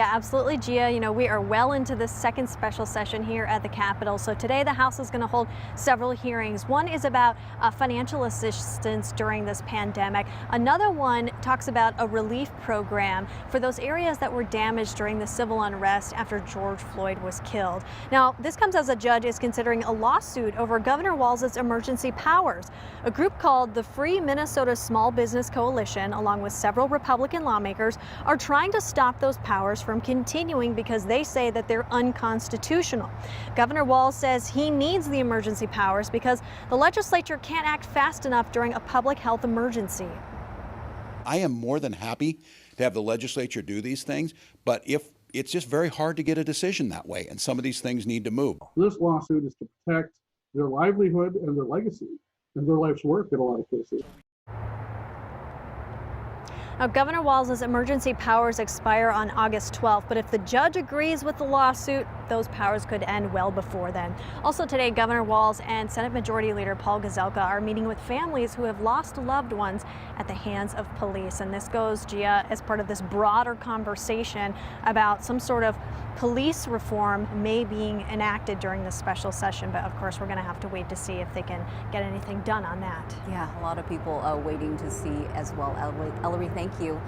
Yeah, absolutely, Gia. We are well into the second special session here at the Capitol. So today the House is going to hold several hearings. One is about financial assistance during this pandemic. Another one talks about a relief program for those areas that were damaged during the civil unrest after George Floyd was killed. Now, this comes as a judge is considering a lawsuit over Governor Walz's emergency powers. A group called the Free Minnesota Small Business Coalition, along with several Republican lawmakers, are trying to stop those powers from continuing because they say that they're unconstitutional. Governor Walz says he needs the emergency powers because the legislature can't act fast enough during a public health emergency. I am more than happy to have the legislature do these things, but if it's just very hard to get a decision that way, and some of these things need to move. This lawsuit is to protect their livelihood and their legacy and their life's work in a lot of cases. Now, Governor Walz's emergency powers expire on August 12th, but if the judge agrees with the lawsuit, those powers could end well before then. Also today, Governor Walz and Senate Majority Leader Paul Gazelka are meeting with families who have lost loved ones at the hands of police. And this goes, Gia, as part of this broader conversation about some sort of police reform may being enacted during this special session. But of course, we're going to have to wait to see if they can get anything done on that. Yeah, a lot of people waiting to see as well. Ellery, thank you.